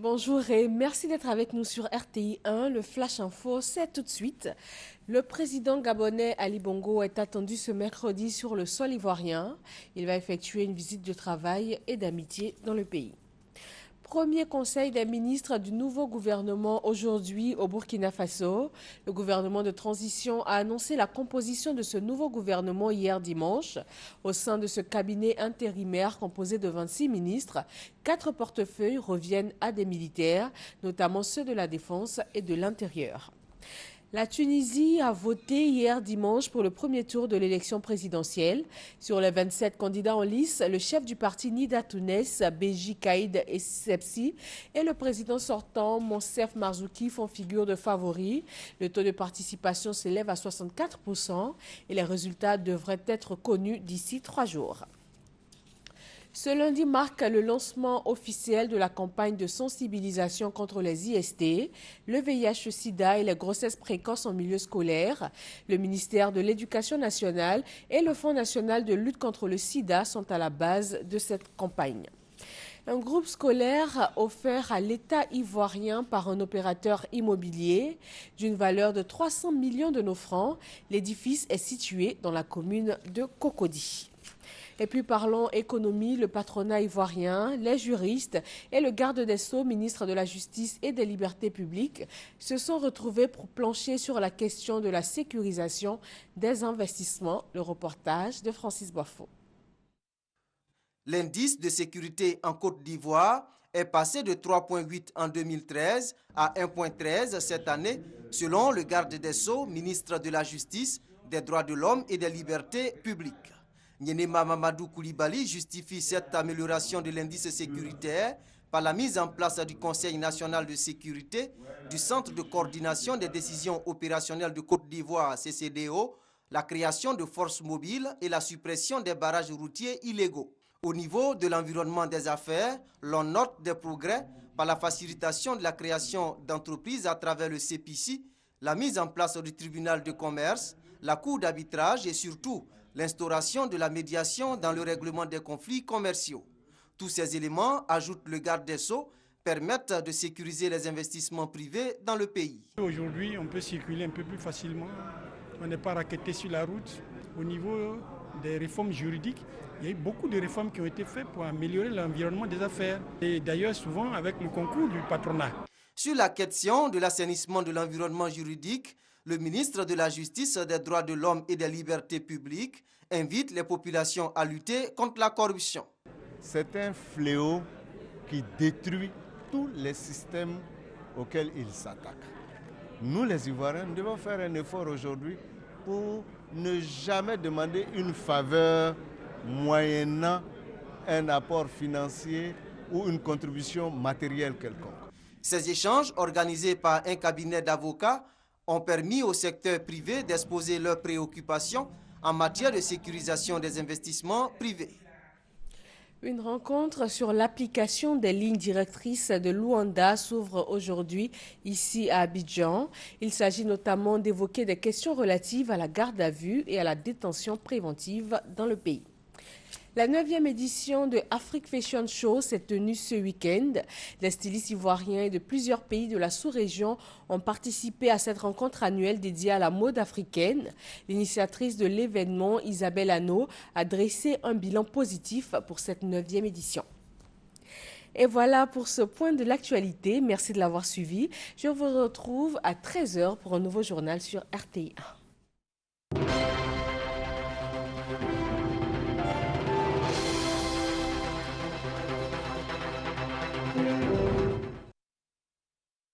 Bonjour et merci d'être avec nous sur RTI 1. Le Flash Info, c'est tout de suite. Le président gabonais Ali Bongo est attendu ce mercredi sur le sol ivoirien. Il va effectuer une visite de travail et d'amitié dans le pays. Premier conseil des ministres du nouveau gouvernement aujourd'hui au Burkina Faso. Le gouvernement de transition a annoncé la composition de ce nouveau gouvernement hier dimanche. Au sein de ce cabinet intérimaire composé de 26 ministres, 4 portefeuilles reviennent à des militaires, notamment ceux de la défense et de l'intérieur. La Tunisie a voté hier dimanche pour le premier tour de l'élection présidentielle. Sur les 27 candidats en lice, le chef du parti Nida Tounes, Beji Caïd Essebsi, et le président sortant, Monsef Marzouki, font figure de favoris. Le taux de participation s'élève à 64% et les résultats devraient être connus d'ici 3 jours. Ce lundi marque le lancement officiel de la campagne de sensibilisation contre les IST, le VIH-Sida et les grossesses précoces en milieu scolaire. Le ministère de l'Éducation nationale et le Fonds national de lutte contre le sida sont à la base de cette campagne. Un groupe scolaire offert à l'État ivoirien par un opérateur immobilier d'une valeur de 300 millions de nos francs. L'édifice est situé dans la commune de Cocody. Et puis parlons économie, le patronat ivoirien, les juristes et le garde des Sceaux, ministre de la Justice et des Libertés publiques, se sont retrouvés pour plancher sur la question de la sécurisation des investissements. Le reportage de Francis Boifo. L'indice de sécurité en Côte d'Ivoire est passé de 3,8 en 2013 à 1,13 cette année, selon le garde des Sceaux, ministre de la Justice, des Droits de l'Homme et des Libertés publiques. Nyenema Mamadou Koulibaly justifie cette amélioration de l'indice sécuritaire par la mise en place du Conseil national de sécurité, du Centre de coordination des décisions opérationnelles de Côte d'Ivoire, CCDO, la création de forces mobiles et la suppression des barrages routiers illégaux. Au niveau de l'environnement des affaires, l'on note des progrès par la facilitation de la création d'entreprises à travers le CPC, la mise en place du tribunal de commerce, la cour d'arbitrage et surtout l'instauration de la médiation dans le règlement des conflits commerciaux. Tous ces éléments, ajoute le garde des Sceaux, permettent de sécuriser les investissements privés dans le pays. Aujourd'hui, on peut circuler un peu plus facilement, on n'est pas racketté sur la route. Au niveau des réformes juridiques, il y a eu beaucoup de réformes qui ont été faites pour améliorer l'environnement des affaires, et d'ailleurs souvent avec le concours du patronat. Sur la question de l'assainissement de l'environnement juridique, le ministre de la Justice, des Droits de l'Homme et des Libertés publiques invite les populations à lutter contre la corruption. C'est un fléau qui détruit tous les systèmes auxquels il s'attaque. Nous, les Ivoiriens, nous devons faire un effort aujourd'hui pour ne jamais demander une faveur moyennant un apport financier ou une contribution matérielle quelconque. Ces échanges, organisés par un cabinet d'avocats, ont permis au secteur privé d'exposer leurs préoccupations en matière de sécurisation des investissements privés. Une rencontre sur l'application des lignes directrices de Luanda s'ouvre aujourd'hui ici à Abidjan. Il s'agit notamment d'évoquer des questions relatives à la garde à vue et à la détention préventive dans le pays. La 9e édition de Afrique Fashion Show s'est tenue ce week-end. Les stylistes ivoiriens et de plusieurs pays de la sous-région ont participé à cette rencontre annuelle dédiée à la mode africaine. L'initiatrice de l'événement, Isabelle Hanno, a dressé un bilan positif pour cette 9e édition. Et voilà pour ce point de l'actualité. Merci de l'avoir suivi. Je vous retrouve à 13 h pour un nouveau journal sur RTI 1.